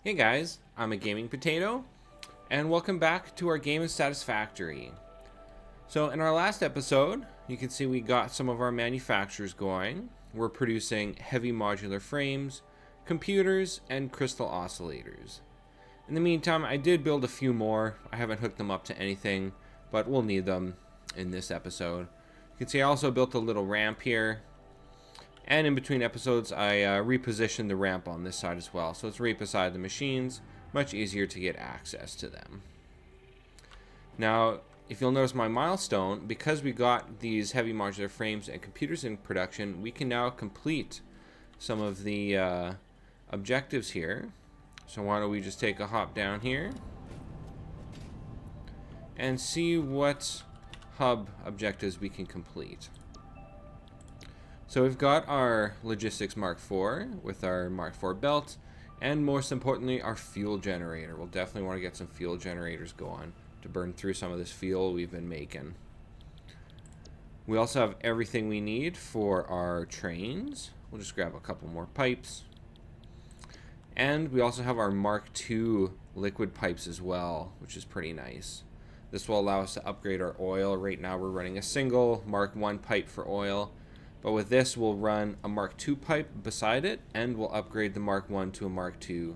Hey guys, I'm a gaming potato, and welcome back to our game of Satisfactory. So in our last episode, you can see we got some of our manufacturers going. We're producing heavy modular frames, computers, and crystal oscillators. In the meantime, I did build a few more. I haven't hooked them up to anything, but we'll need them in this episode. You can see I also built a little ramp here. And in between episodes, I repositioned the ramp on this side as well. So it's right beside the machines, much easier to get access to them. Now, if you'll notice my milestone, because we got these heavy modular frames and computers in production, we can now complete some of the objectives here. So why don't we just take a hop down here and see what hub objectives we can complete. So we've got our Logistics Mark IV with our Mark IV belt, and most importantly, our fuel generator. We'll definitely want to get some fuel generators going to burn through some of this fuel we've been making. We also have everything we need for our trains. We'll just grab a couple more pipes. And we also have our Mark II liquid pipes as well, which is pretty nice. This will allow us to upgrade our oil. Right now we're running a single Mark I pipe for oil. But with this, we'll run a Mark II pipe beside it, and we'll upgrade the Mark I to a Mark II.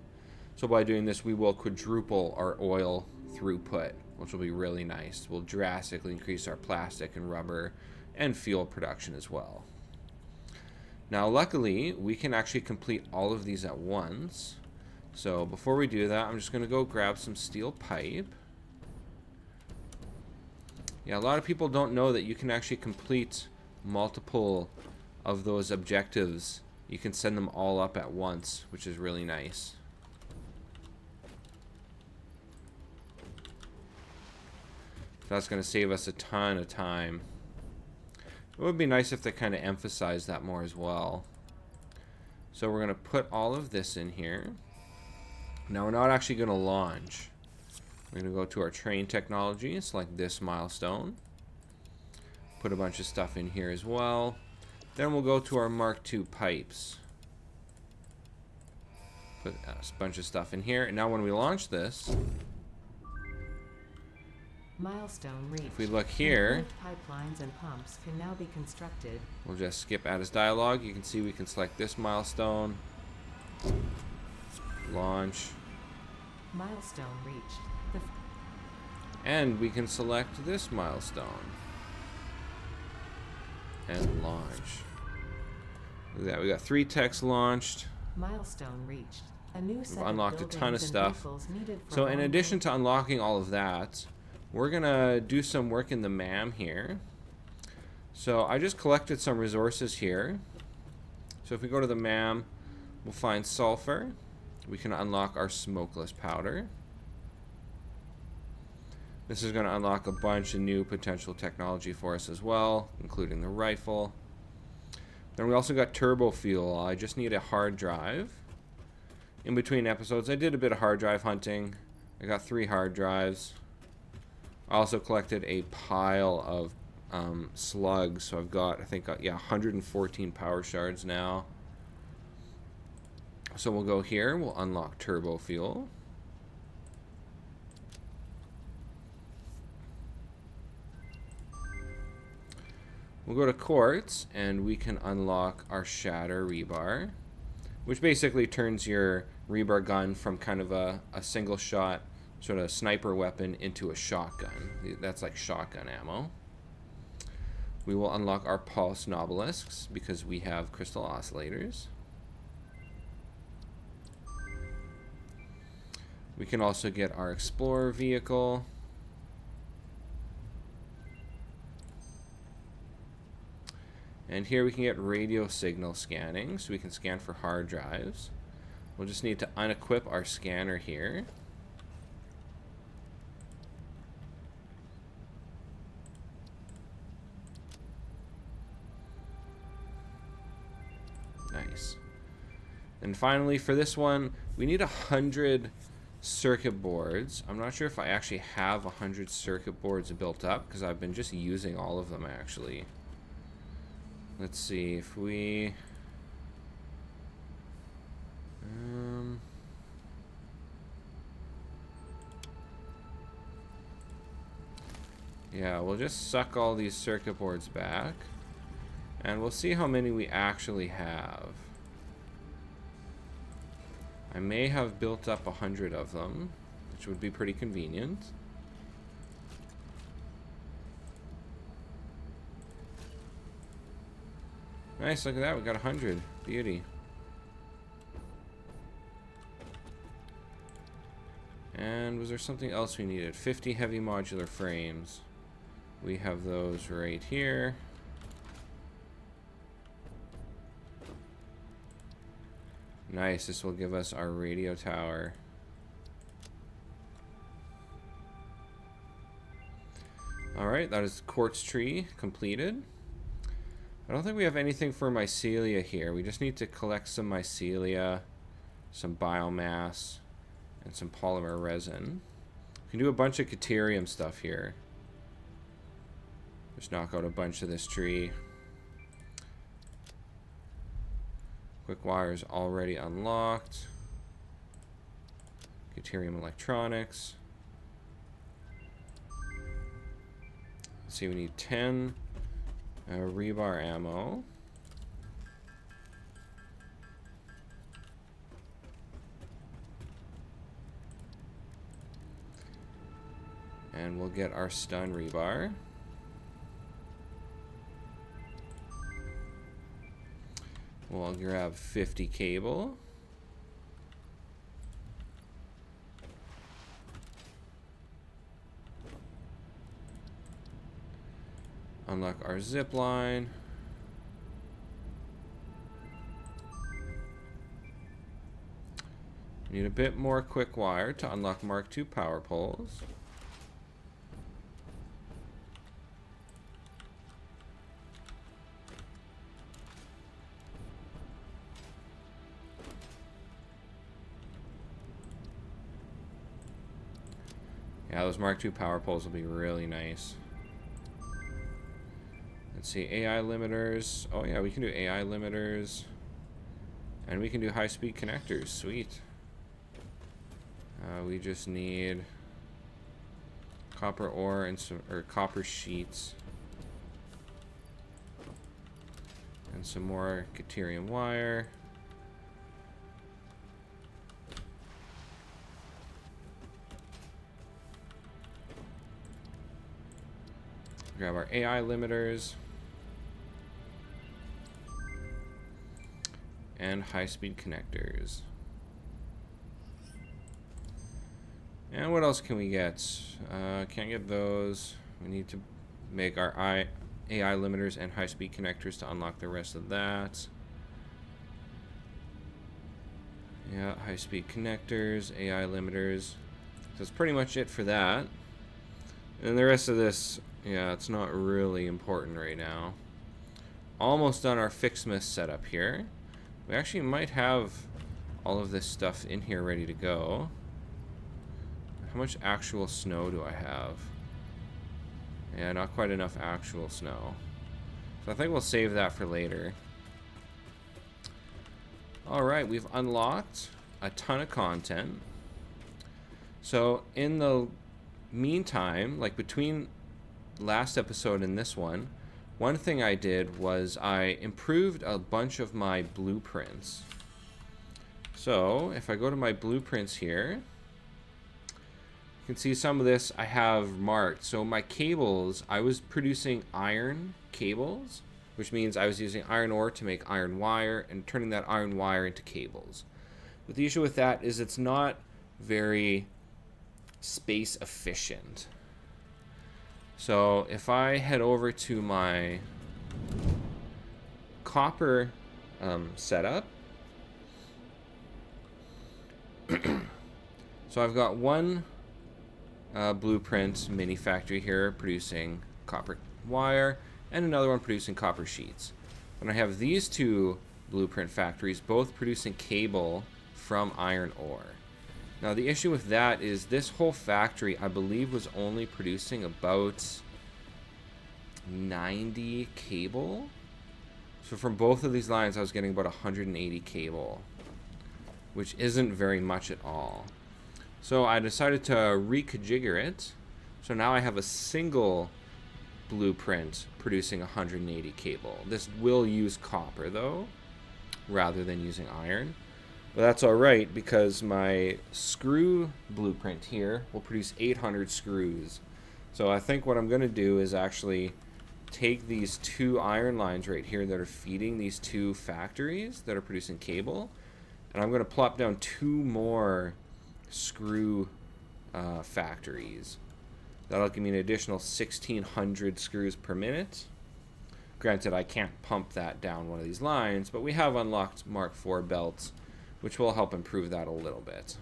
So by doing this, we will quadruple our oil throughput, which will be really nice. We'll drastically increase our plastic and rubber and fuel production as well. Now, luckily, we can actually complete all of these at once. So before we do that, I'm just going to go grab some steel pipe. Yeah, a lot of people don't know that you can actually complete multiple of those objectives. You can send them all up at once, which is really nice. That's going to save us a ton of time. It would be nice if they kind of emphasize that more as well. So we're going to put all of this in here. Now we're not actually going to launch. We're going to go to our train technology, select this milestone. Put a bunch of stuff in here as well. Then we'll go to our Mark II pipes. Put a bunch of stuff in here. And now when we launch this, milestone reached. If we look here, pipelines and pumps can now be constructed. We'll just skip Addis dialog. You can see we can select this milestone. Launch. Milestone reached. And we can select this milestone. And launch. Look at that. We got 3 techs launched. Milestone reached. A new set We've unlocked a ton of stuff. So in addition to unlocking all of that, we're gonna do some work in the MAM here. So I just collected some resources here. So if we go to the MAM, we'll find sulfur. We can unlock our smokeless powder. This is going to unlock a bunch of new potential technology for us as well, including the rifle. Then we also got turbo fuel. I just need a hard drive. In between episodes, I did a bit of hard drive hunting. I got 3 hard drives. I also collected a pile of slugs. So I've got, I think, 114 power shards now. So we'll go here. We'll unlock turbo fuel. We'll go to quartz, and we can unlock our shatter rebar, which basically turns your rebar gun from kind of a single shot sort of sniper weapon into a shotgun. That's like shotgun ammo. We will unlock our pulse nobelisks because we have crystal oscillators. We can also get our explorer vehicle. And here we can get radio signal scanning, so we can scan for hard drives. We'll just need to unequip our scanner here. Nice. And finally, for this one, we need 100 circuit boards. I'm not sure if I actually have 100 circuit boards built up, because I've been just using all of them actually. Let's see if we Yeah, we'll just suck all these circuit boards back. And we'll see how many we actually have. I may have built up 100 of them, which would be pretty convenient. Nice, look at that, we got 100. Beauty. And was there something else we needed? 50 heavy modular frames. We have those right here. Nice, this will give us our radio tower. Alright, that is the quartz tree completed. I don't think we have anything for mycelia here. We just need to collect some mycelia, some biomass, and some polymer resin. We can do a bunch of deuterium stuff here. Just knock out a bunch of this tree. Quick wires already unlocked. Deuterium electronics. Let's see, we need 10 rebar ammo. And we'll get our stun rebar. We'll grab 50 cable. Unlock our zip line. Need a bit more quick wire to unlock Mark II power poles. Yeah, those Mark II power poles will be really nice. Let's see, AI limiters. Oh yeah, we can do AI limiters. And we can do high-speed connectors. Sweet. We just need copper ore and some, or copper sheets. And some more deuterium wire. Grab our AI limiters. And high-speed connectors. And what else can we get? Can't get those. We need to make our AI limiters and high-speed connectors to unlock the rest of that. Yeah, high-speed connectors, AI limiters. So that's pretty much it for that. And the rest of this, yeah, it's not really important right now. Almost done our Fixsmith setup here. We actually might have all of this stuff in here ready to go. How much actual snow do I have? Yeah, not quite enough actual snow. So I think we'll save that for later. Alright, we've unlocked a ton of content. So in the meantime, like between last episode and this one thing I did was I improved a bunch of my blueprints. So if I go to my blueprints here, you can see some of this I have marked. So my cables, I was producing iron cables, which means I was using iron ore to make iron wire and turning that iron wire into cables. But the issue with that is it's not very space efficient. So if I head over to my copper setup, so I've got one blueprint mini factory here producing copper wire and another one producing copper sheets. And I have these two blueprint factories both producing cable from iron ore. Now the issue with that is this whole factory I believe was only producing about 90 cable. So from both of these lines I was getting about 180 cable, which isn't very much at all. So I decided to reconfigure it. So now I have a single blueprint producing 180 cable. This will use copper though, rather than using iron. But that's alright, because my screw blueprint here will produce 800 screws. So I think what I'm going to do is actually take these 2 iron lines right here that are feeding these 2 factories that are producing cable, and I'm going to plop down 2 more screw factories. That'll give me an additional 1,600 screws per minute. Granted, I can't pump that down one of these lines, but we have unlocked Mark IV belts, which will help improve that a little bit.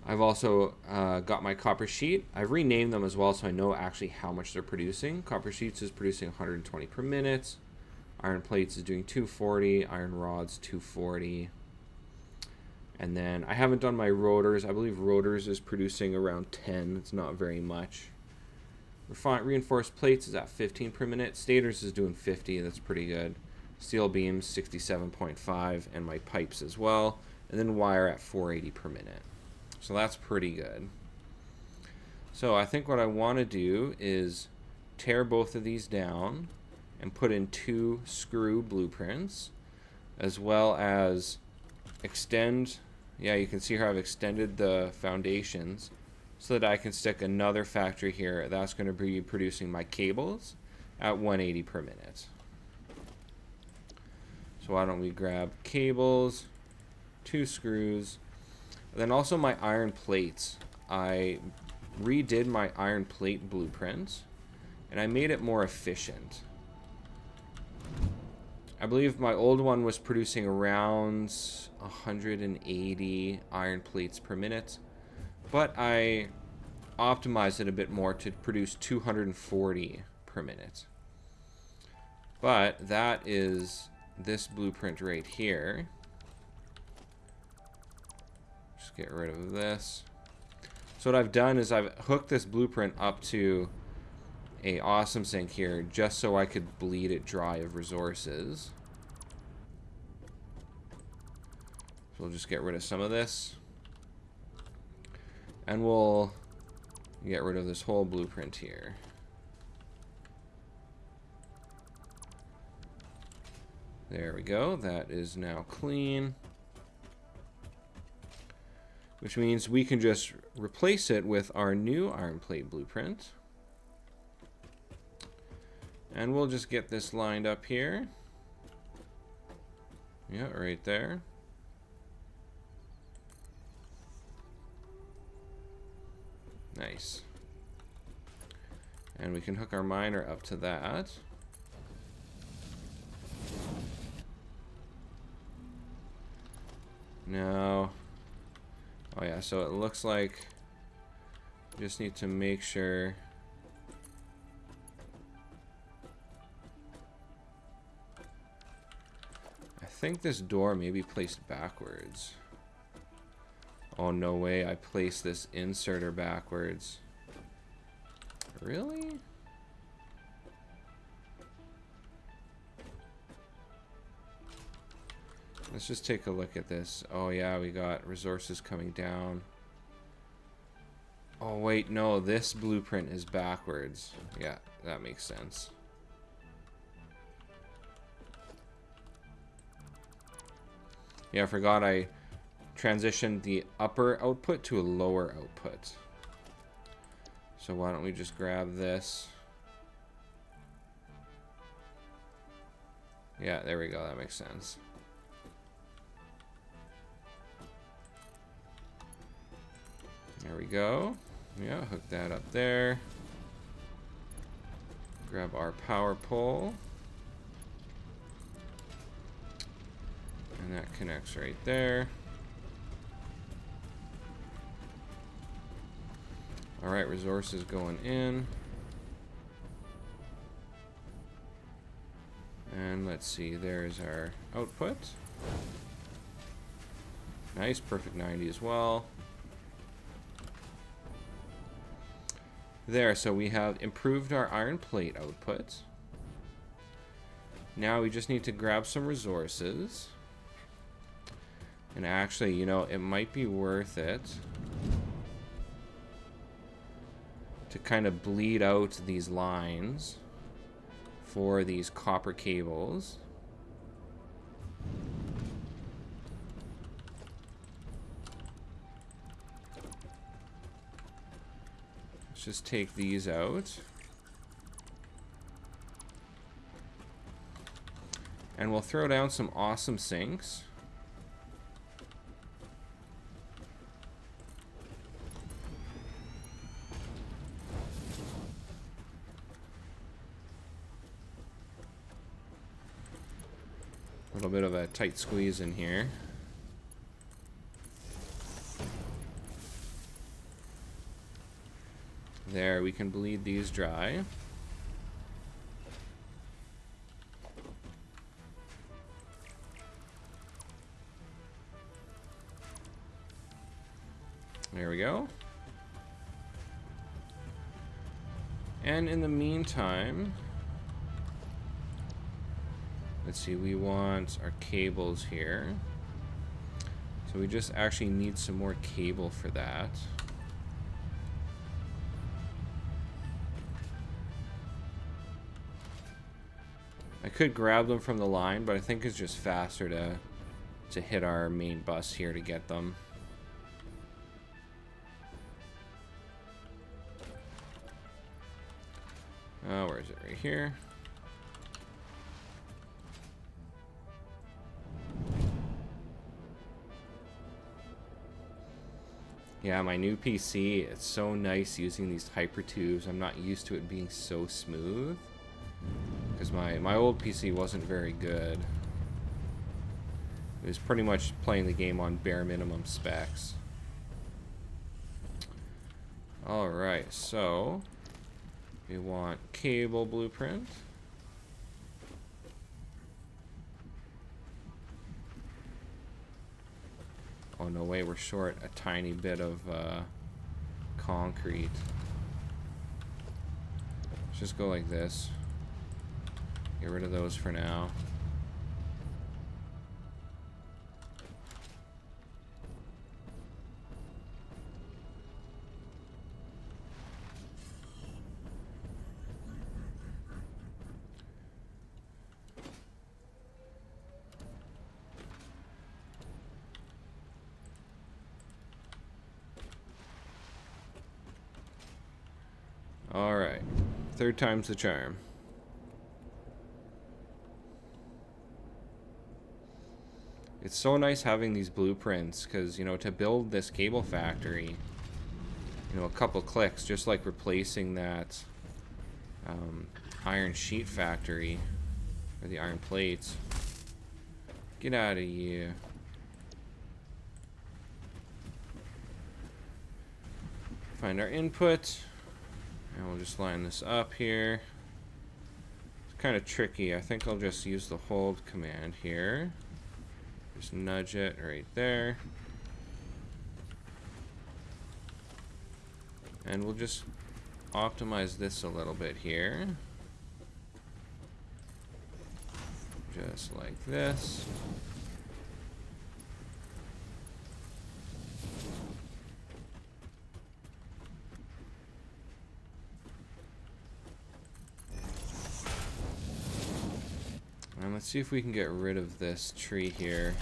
I've also got my copper sheet. I've renamed them as well, so I know actually how much they're producing. Copper sheets is producing 120 per minute. Iron plates is doing 240. Iron rods 240. And then I haven't done my rotors. I believe rotors is producing around 10. It's not very much. Reinforced plates is at 15 per minute. Stators is doing 50. That's pretty good. Steel beams 67.5, and my pipes as well. And then wire at 480 per minute. So that's pretty good. So I think what I want to do is tear both of these down and put in 2 screw blueprints, as well as extend. Yeah, you can see here I've extended the foundations so that I can stick another factory here that's going to be producing my cables at 180 per minute. So why don't we grab cables, 2 screws, and then also my iron plates. I redid my iron plate blueprint, and I made it more efficient. I believe my old one was producing around 180 iron plates per minute, but I optimized it a bit more to produce 240 per minute. But that is this blueprint right here. Just get rid of this. So what I've done is I've hooked this blueprint up to a awesome sink here just so I could bleed it dry of resources. So we'll just get rid of some of this, and we'll get rid of this whole blueprint here. There we go. That is now clean, which means we can just replace it with our new iron plate blueprint. And we'll just get this lined up here. Yeah, right there. Nice. And we can hook our miner up to that. Now, oh yeah, so it looks like just need to make sure I think this door may be placed backwards. Oh, no way, I placed this inserter backwards. Really? Let's just take a look at this. Oh yeah, we got resources coming down. Oh wait, no, this blueprint is backwards. Yeah, that makes sense. Yeah, I forgot I transitioned the upper output to a lower output. So why don't we just grab this? Yeah, there we go, that makes sense. There we go. Yeah, hook that up there. Grab our power pole. And that connects right there. Alright, resources going in. And let's see, there's our output. Nice, perfect 90 as well. There, so we have improved our iron plate output. Now we just need to grab some resources. And actually, you know, it might be worth it to kind of bleed out these lines for these copper cables. Let's just take these out. And we'll throw down some awesome sinks. A little bit of a tight squeeze in here. There, we can bleed these dry. There we go. And in the meantime, let's see, we want our cables here. So we just actually need some more cable for that. I could grab them from the line, but I think it's just faster to hit our main bus here to get them. Oh, where is it? Right here. Yeah, my new PC, it's so nice using these hyper tubes. I'm not used to it being so smooth. Because my old PC wasn't very good. It was pretty much playing the game on bare minimum specs. Alright, so we want cable blueprint. Oh no way, we're short a tiny bit of concrete. Let's just go like this. Get rid of those for now. All right, third time's the charm. It's so nice having these blueprints because, you know, to build this cable factory, you know, a couple clicks, just like replacing that iron sheet factory, or the iron plates. Get out of here. Find our input, and we'll just line this up here. It's kind of tricky. I think I'll just use the hold command here. Just nudge it right there. And we'll just optimize this a little bit here. Just like this. And let's see if we can get rid of this tree here.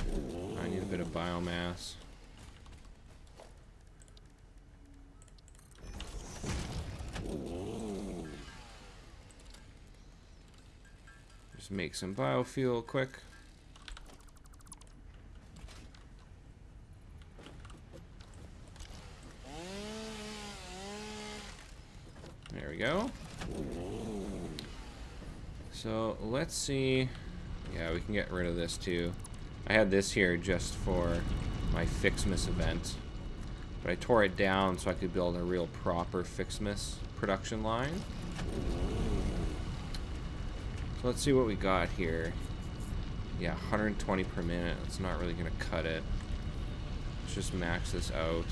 I need a bit of biomass. Just make some biofuel quick. There we go. So let's see. Yeah, we can get rid of this too. I had this here just for my Fixmas event, but I tore it down so I could build a real proper Fixmas production line. So let's see what we got here. Yeah, 120 per minute. It's not really gonna cut it. Let's just max this out.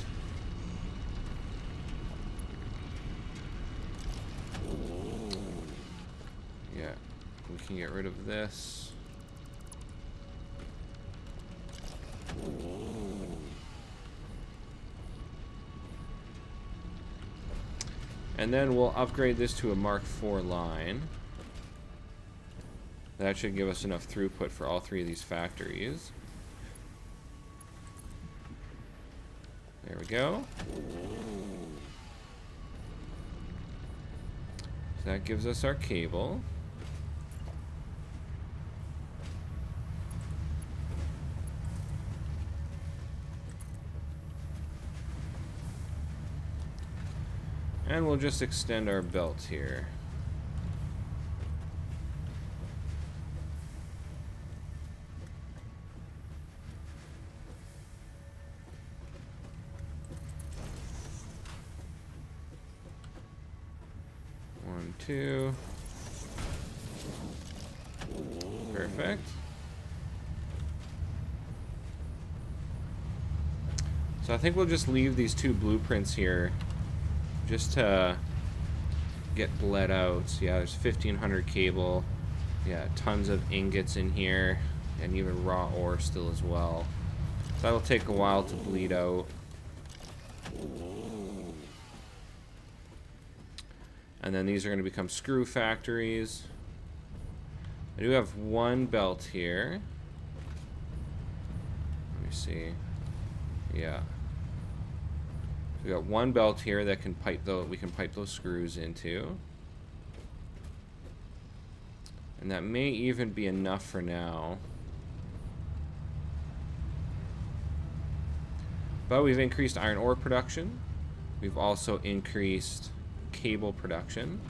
Yeah, we can get rid of this. And then we'll upgrade this to a Mark IV line. That should give us enough throughput for all 3 of these factories. There we go. So that gives us our cable. And we'll just extend our belt here. One, two. Perfect. So I think we'll just leave these 2 blueprints here just to get bled out. Yeah, there's 1500 cable. Yeah, tons of ingots in here, and even raw ore still as well. So that'll take a while to bleed out. And then these are going to become screw factories. I do have 1 belt here. Let me see. Yeah. We got 1 belt here that can pipe we can pipe those screws into. And that may even be enough for now. But we've increased iron ore production. We've also increased cable production.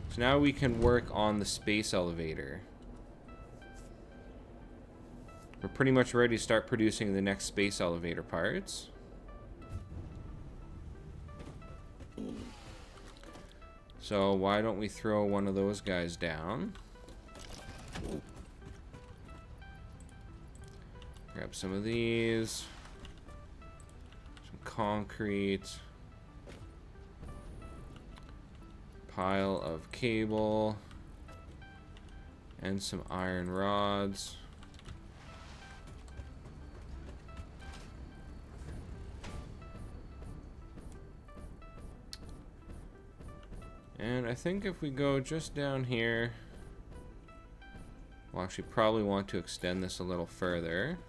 So now we can work on the space elevator. We're pretty much ready to start producing the next space elevator parts. So why don't we throw one of those guys down? Grab some of these. Some concrete. Pile of cable. And some iron rods. And I think if we go just down here, we'll actually probably want to extend this a little further.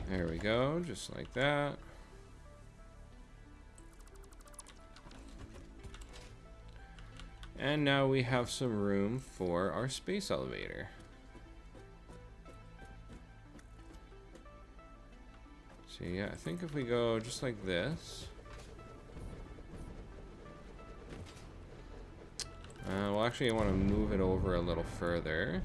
There we go, just like that. And now we have some room for our space elevator. So yeah, I think if we go just like this. Well, actually I want to move it over a little further.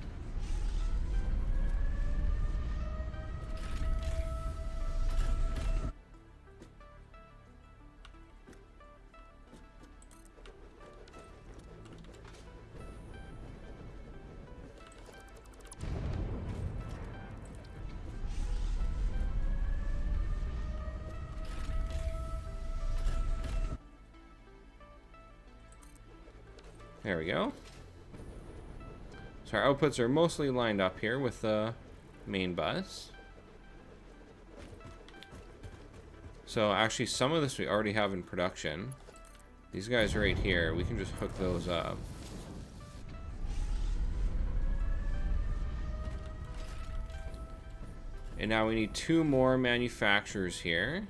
There we go. So our outputs are mostly lined up here with the main bus. So actually some of this we already have in production. These guys right here, we can just hook those up. And now we need 2 more manufacturers here.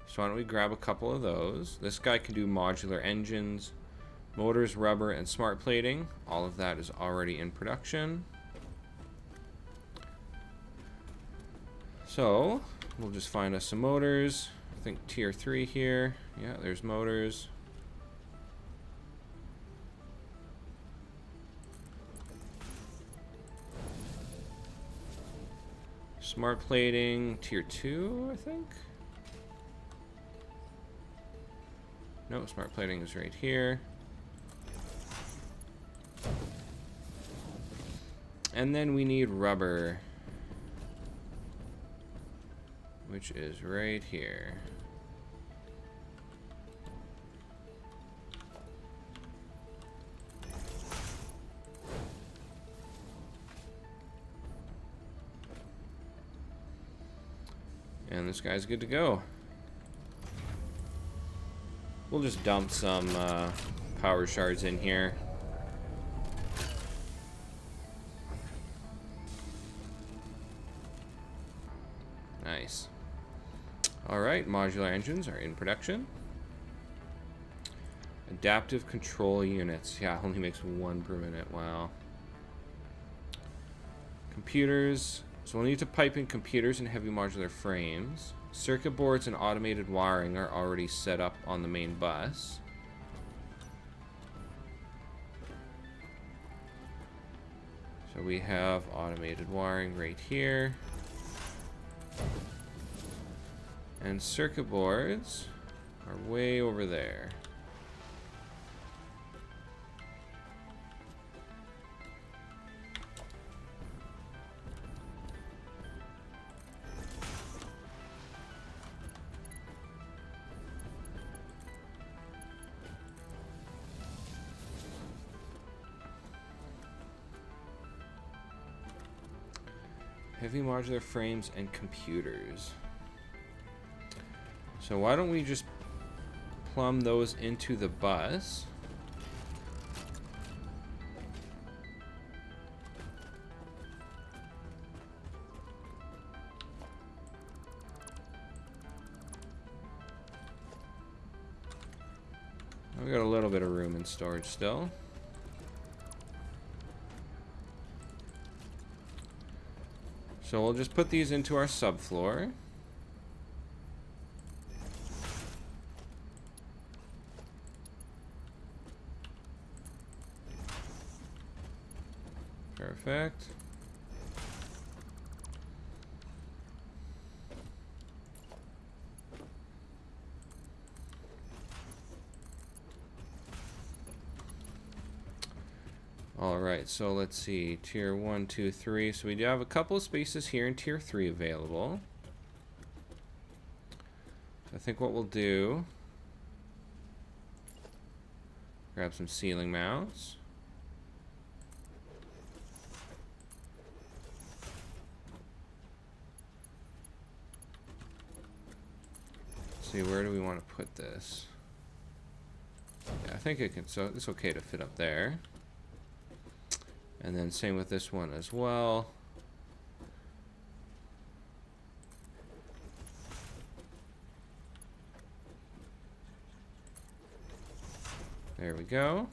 So why don't we grab a couple of those. This guy can do modular engines, motors, rubber, and smart plating. All of that is already in production. So we'll just find us some motors. I think tier 3 here. Yeah, there's motors. Smart plating, tier 2, I think. No, smart plating is right here. And then we need rubber. which is right here. And this guy's good to go. We'll just dump some power shards in here. Nice. Alright, modular engines are in production. Adaptive control units. Yeah, only makes 1 per minute. Wow. Computers. So we'll need to pipe in computers and heavy modular frames. Circuit boards and automated wiring are already set up on the main bus. So we have automated wiring right here. And circuit boards are way over there. Heavy modular frames and computers. So why don't we just plumb those into the bus? We got a little bit of room in storage still. So we'll just put these into our subfloor. Perfect. Alright, so let's see. Tier 1, 2, 3. So we do have a couple of spaces here in Tier 3 available. So I think what we'll do... grab some ceiling mounts. Let's see, where do we want to put this? Yeah, I think it can, so it's okay to fit up there. And then same with this one as well. There we go.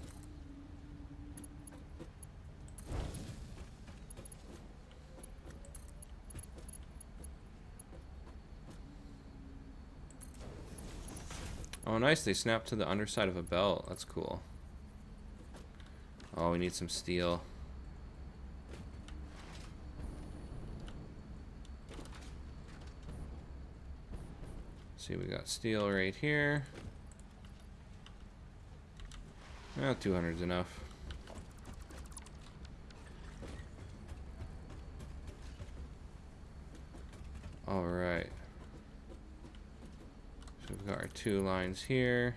Oh, nice. They snap to the underside of a belt. That's cool. Oh, we need some steel. See, we got steel right here. 200's enough. Alright. So we've got our 2 lines here.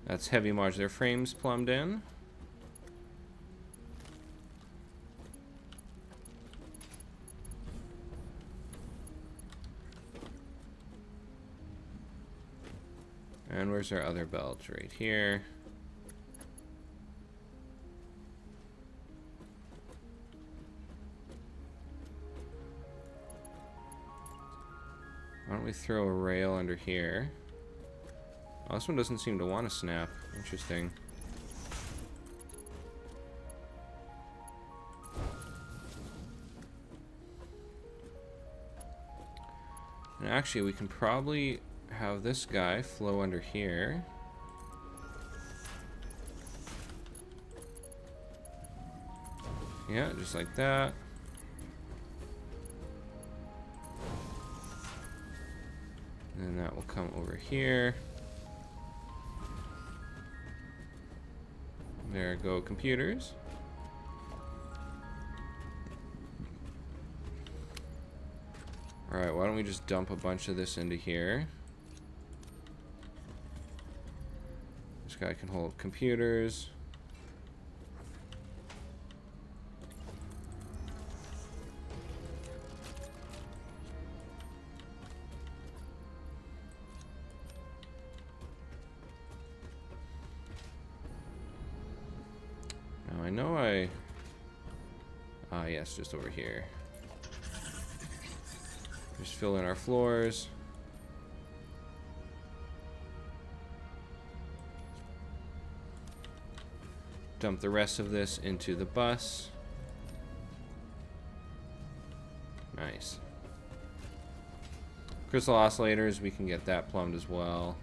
That's heavy modular frames plumbed in. And where's our other belt? Right here. Why don't we throw a rail under here? Oh, this one doesn't seem to want to snap. Interesting. And actually, we can probably have this guy flow under here. Yeah, just like that. And And that will come over here. There go computers. Alright, why don't we just dump a bunch of this into here. This guy can hold computers. Now I know yes, just over here. Just fill in our floors. Dump the rest of this into the bus. Nice. Crystal oscillators, we can get that plumbed as well.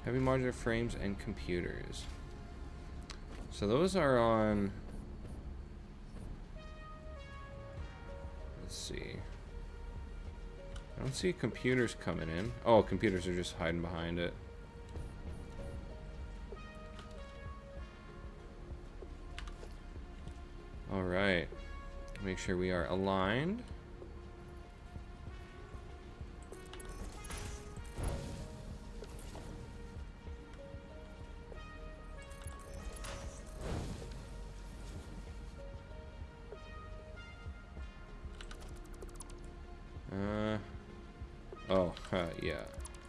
Heavy modular frames and computers. So those are on... Let's see. I don't see computers coming in. Oh, computers are just hiding behind it. Alright. Make sure we are aligned. Yeah,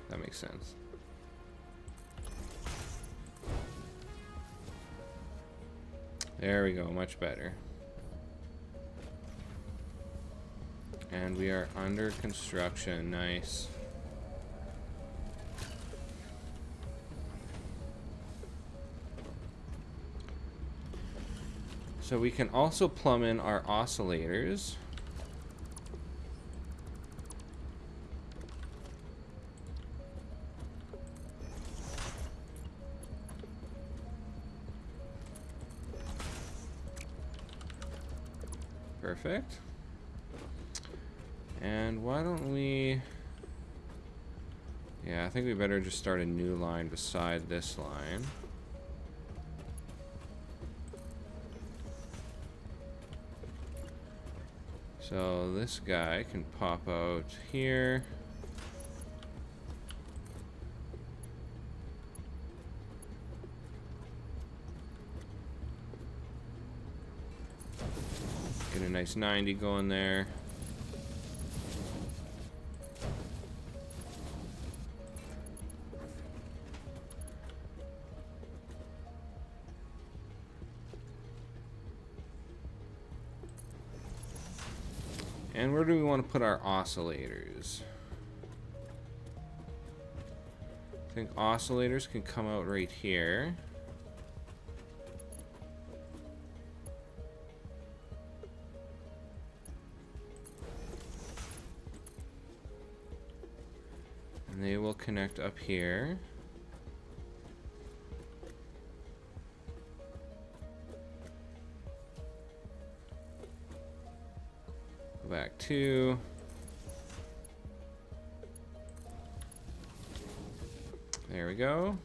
that makes sense. There we go, much better. And we are under construction, nice. So we can also plumb in our oscillators. Perfect. And why don't we... Yeah, I think we better just start a new line beside this line. So this guy can pop out here. Get a nice 90 going there. And where do we want to put our oscillators? I think oscillators can come out right here. And they will connect up here. Go back 2. There we go.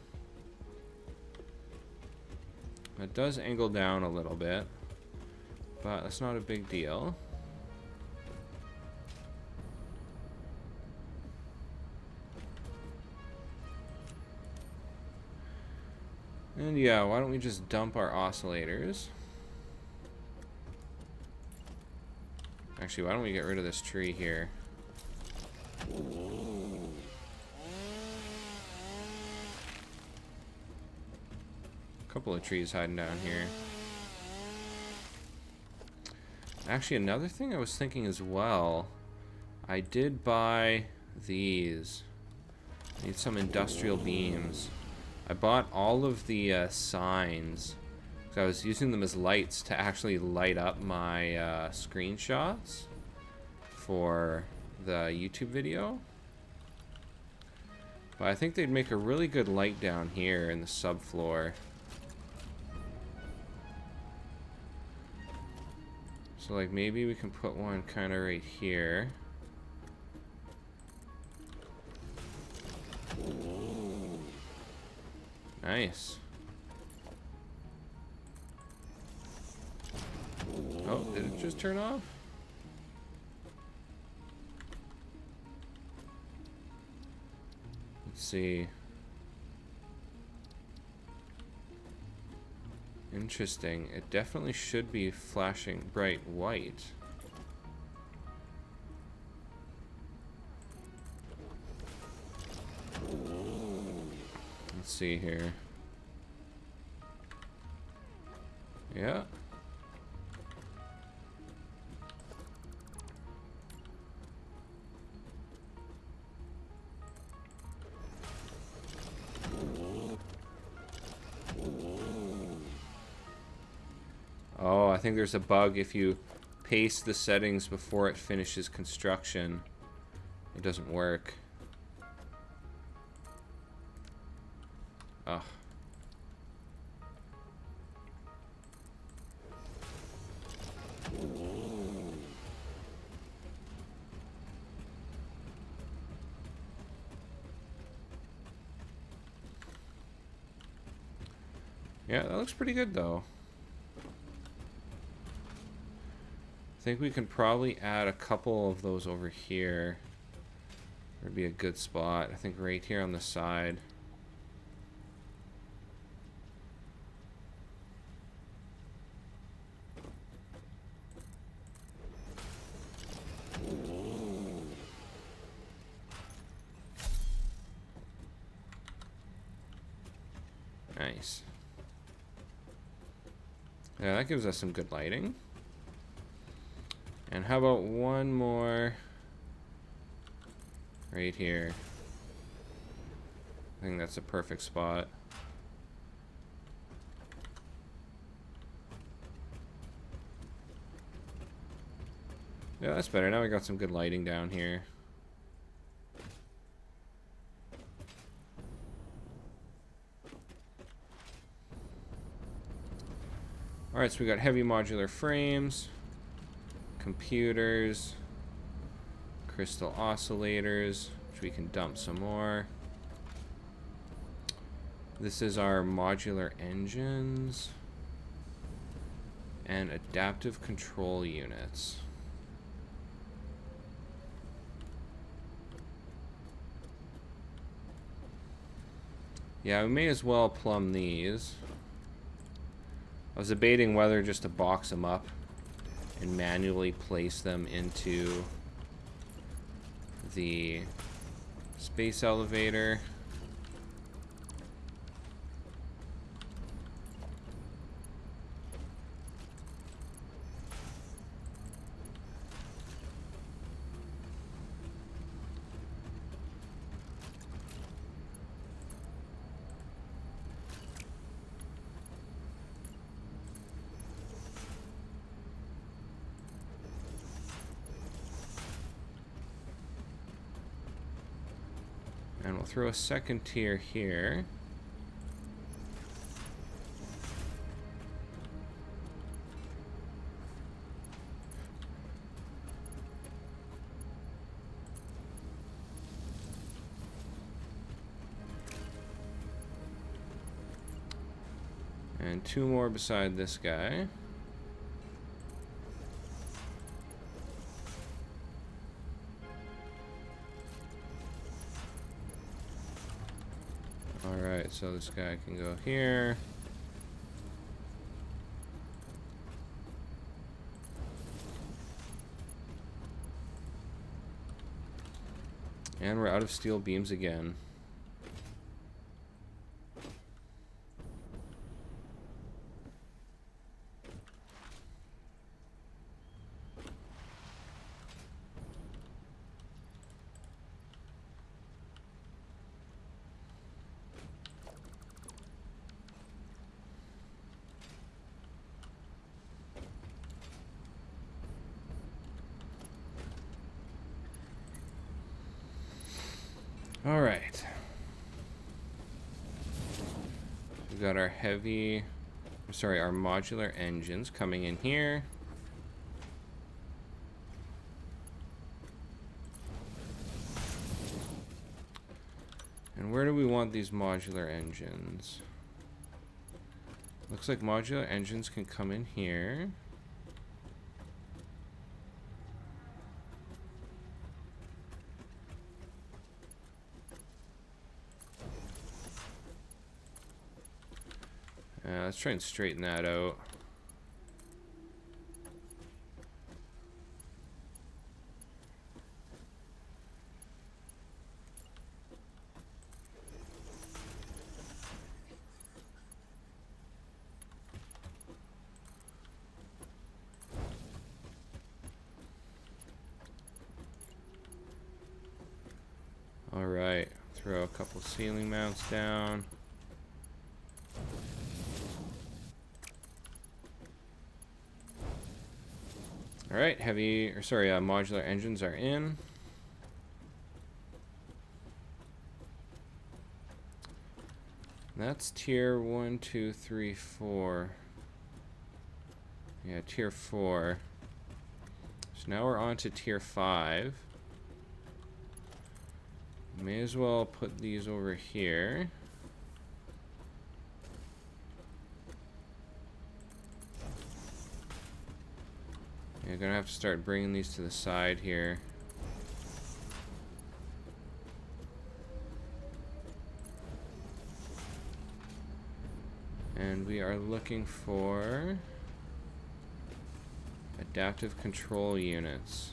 It does angle down a little bit, but that's not a big deal. And yeah, why don't we just dump our oscillators? Actually, why don't we get rid of this tree here? A couple of trees hiding down here. Actually, another thing I was thinking as well, I did buy these. I need some industrial beams. I bought all of the signs, because I was using them as lights to actually light up my screenshots for the YouTube video. But I think they'd make a really good light down here in the subfloor. So like maybe we can put one kind of right here. Nice. Oh, did it just turn off? Let's see. Interesting. It definitely should be flashing bright white. Let's see here. Yeah. Oh, I think there's a bug if you paste the settings before it finishes construction. It doesn't work. Ugh. Yeah, that looks pretty good though. I think we can probably add a couple of those over here. Would be a good spot. I think right here on the side. Nice. Yeah, that gives us some good lighting. And how about one more right here? I think that's a perfect spot. Yeah, that's better. Now we got some good lighting down here. Alright, so we got heavy modular frames, computers, crystal oscillators, which we can dump some more. This is our modular engines and adaptive control units. Yeah, we may as well plumb these. I was debating whether just to box them up and manually place them into the space elevator. And we'll throw a second tier here. And two more beside this guy. Alright, so this guy can go here. And we're out of steel beams again. All right. We've got our our modular engines coming in here. And where do we want these modular engines? Looks like modular engines can come in here. Let's try and straighten that out. Alright, throw a couple ceiling mounts down. Alright, modular engines are in. That's tier 1, 2, 3, 4. Yeah, tier 4. So now we're on to tier 5. May as well put these over here. You're gonna have to start bringing these to the side here. And we are looking for adaptive control units.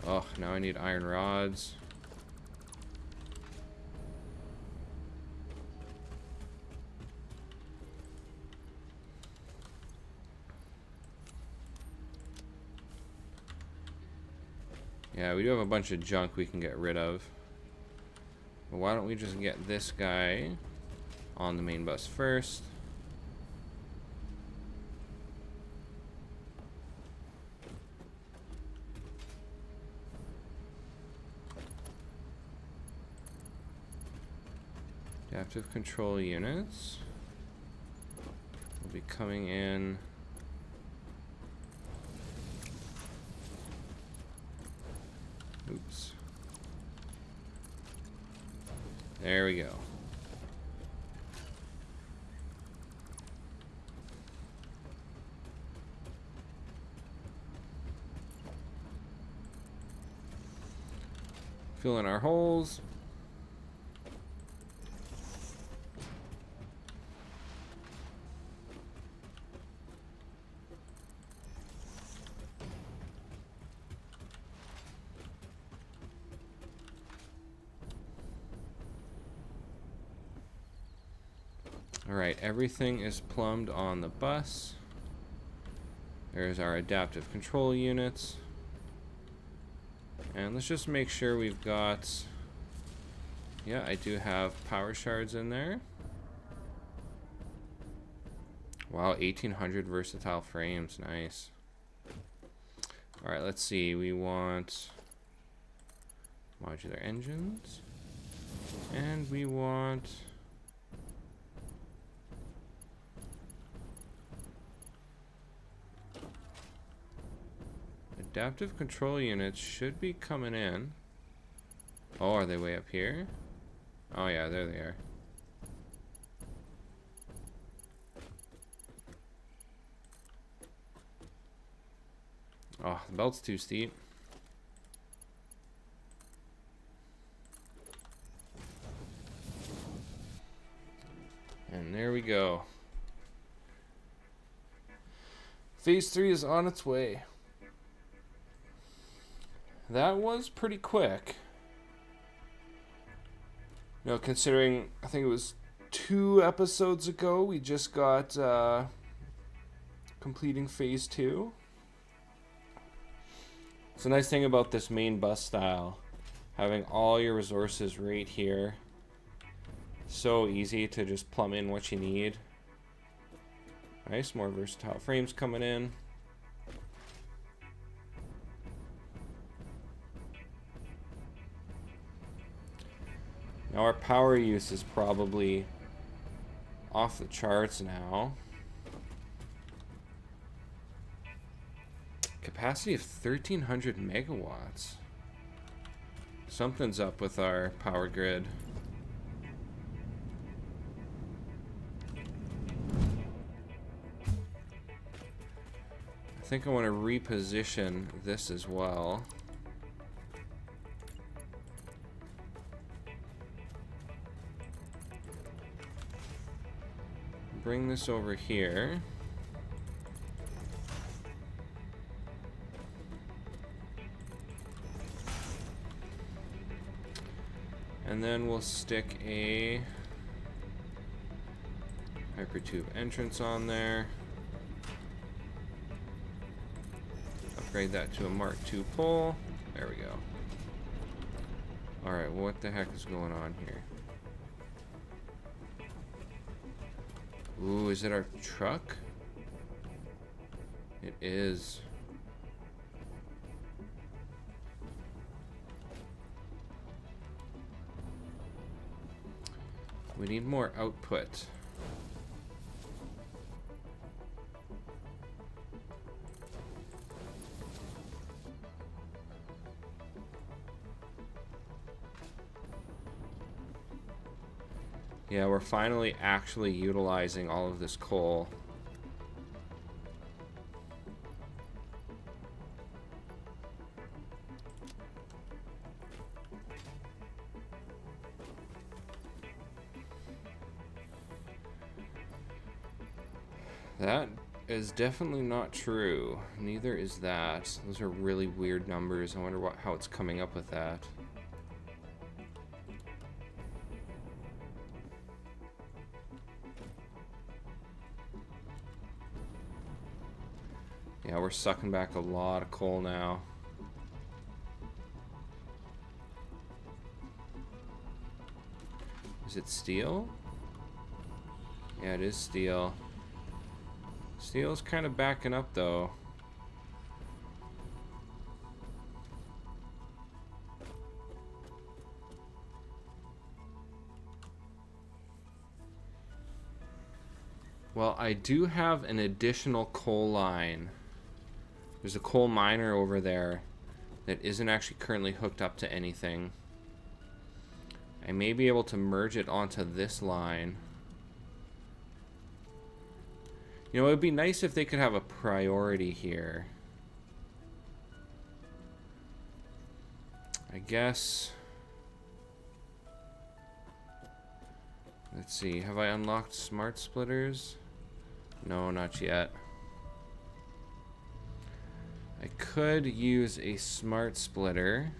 Oh, now I need iron rods. Yeah, we do have a bunch of junk we can get rid of. But why don't we just get this guy on the main bus first? Adaptive control units will be coming in. Oops. There we go. Fill in our holes. Alright, everything is plumbed on the bus. There's our adaptive control units. And let's just make sure we've got... Yeah, I do have power shards in there. Wow, 1800 versatile frames. Nice. Alright, let's see. We want modular engines. And we want... adaptive control units should be coming in. Oh, are they way up here? Oh yeah, there they are. Oh, the belt's too steep. And there we go. Phase 3 is on its way. That was pretty quick. You know, considering I think it was 2 episodes ago we just got completing phase 2. It's a nice thing about this main bus style, having all your resources right here. So easy to just plumb in what you need. Nice, more versatile frames coming in. Now our power use is probably off the charts now. Capacity of 1300 megawatts. Something's up with our power grid. I think I want to reposition this as well. Bring this over here. And then we'll stick a hypertube entrance on there. Upgrade that to a Mark II pole. There we go. Alright, what the heck is going on here? Ooh, is it our truck? It is. We need more output. Yeah, we're finally actually utilizing all of this coal. That is definitely not true. Neither is that. Those are really weird numbers. I wonder how it's coming up with that. Yeah, we're sucking back a lot of coal now. Is it steel? Yeah, it is steel. Steel's kind of backing up though. Well, I do have an additional coal line. There's a coal miner over there that isn't actually currently hooked up to anything. I may be able to merge it onto this line. You know, it would be nice if they could have a priority here. I guess. Let's see. Have I unlocked smart splitters? No, not yet. I could use a smart splitter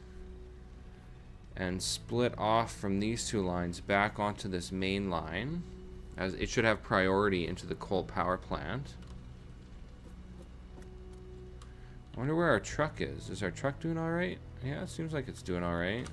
and split off from these two lines back onto this main line, as it should have priority into the coal power plant. I wonder where our truck is. Is our truck doing all right? Yeah, it seems like it's doing all right.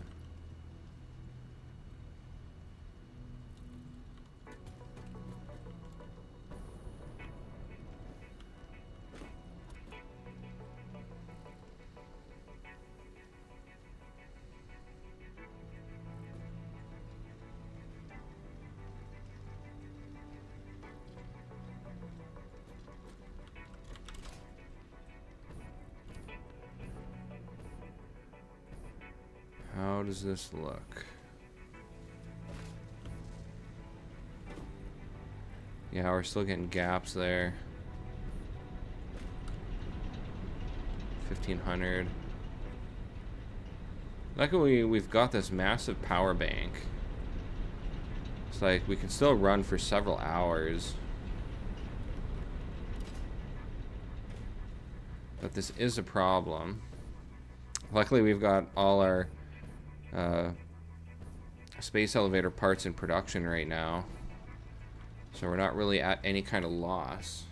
How does this look? Yeah, we're still getting gaps there. 1500. Luckily, we've got this massive power bank. It's like we can still run for several hours. But this is a problem. Luckily, we've got all our space elevator parts in production right now, so we're not really at any kind of loss.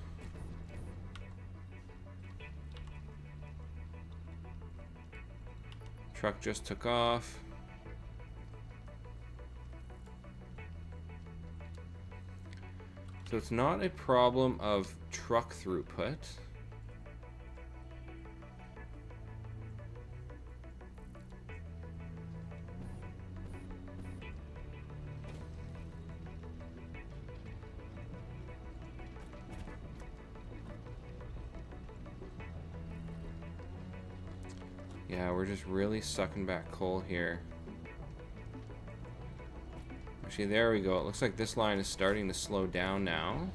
Truck just took off. So it's not a problem of truck throughput. Yeah, we're just really sucking back coal here. Actually, there we go. It looks like this line is starting to slow down now.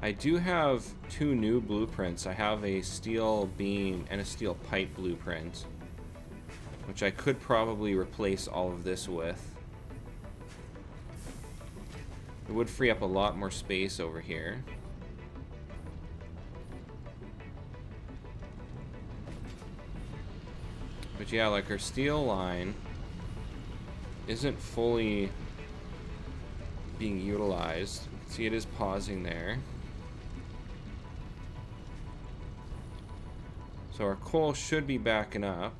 I do have 2 new blueprints. I have a steel beam and a steel pipe blueprint, which I could probably replace all of this with. It would free up a lot more space over here. But yeah, like our steel line isn't fully being utilized. See, it is pausing there. So our coal should be backing up.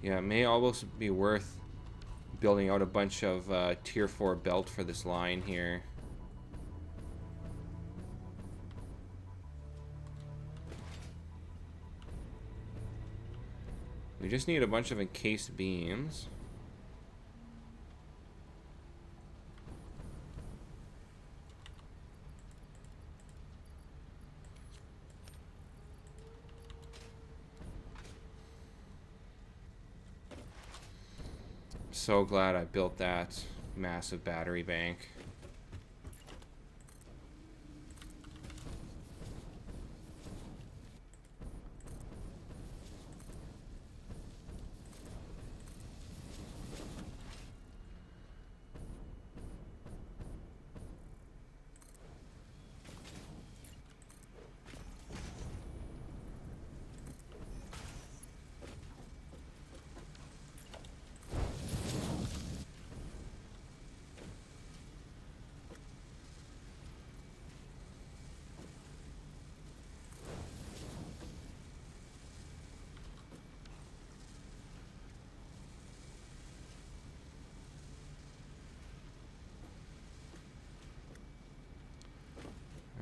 Yeah, it may almost be worth building out a bunch of tier 4 belt for this line here. We just need a bunch of encased beams. So glad I built that massive battery bank.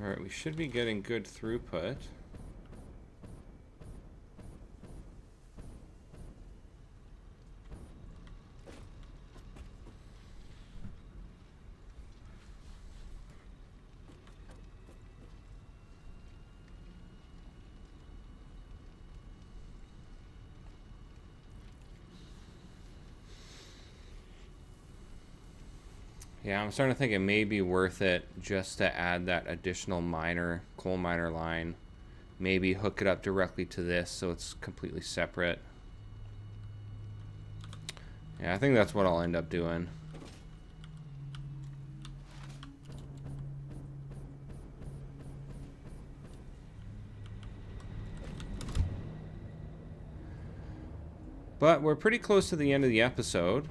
Alright, we should be getting good throughput. Yeah, I'm starting to think it may be worth it just to add that additional miner, coal miner line. Maybe hook it up directly to this so it's completely separate. Yeah, I think that's what I'll end up doing. But we're pretty close to the end of the episode.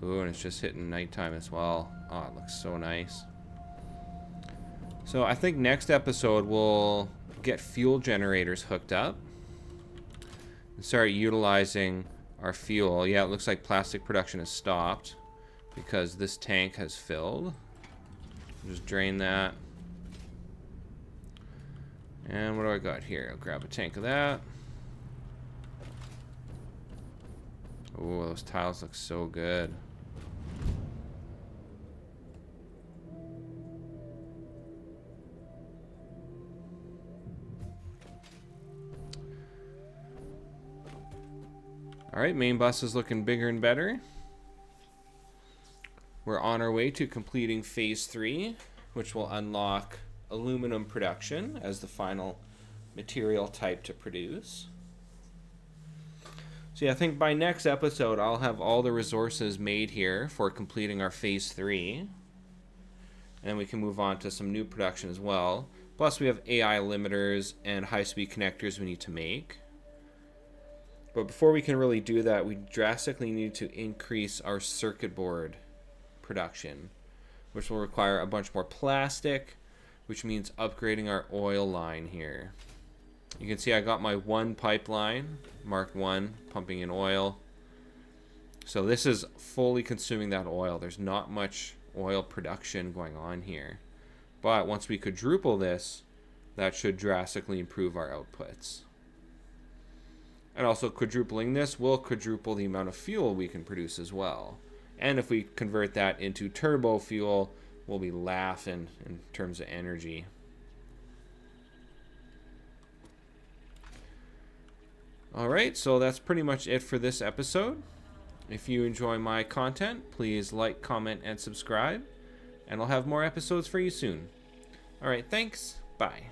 Ooh, and it's just hitting nighttime as well. Oh, it looks so nice. So I think next episode we'll get fuel generators hooked up and start utilizing our fuel. Yeah, it looks like plastic production has stopped because this tank has filled. Just drain that. And what do I got here? I'll grab a tank of that. Oh, those tiles look so good. Alright, main bus is looking bigger and better. We're on our way to completing phase 3, which will unlock aluminum production as the final material type to produce. So yeah, I think by next episode I'll have all the resources made here for completing our phase 3. And then we can move on to some new production as well. Plus we have AI limiters and high-speed connectors we need to make. But before we can really do that, we drastically need to increase our circuit board production, which will require a bunch more plastic, which means upgrading our oil line here. You can see I got my 1 pipeline, marked 1, pumping in oil. So this is fully consuming that oil. There's not much oil production going on here. But once we quadruple this, that should drastically improve our outputs. And also quadrupling this will quadruple the amount of fuel we can produce as well. And if we convert that into turbo fuel, we'll be laughing in terms of energy. Alright, so that's pretty much it for this episode. If you enjoy my content, please like, comment, and subscribe. And I'll have more episodes for you soon. Alright, thanks. Bye.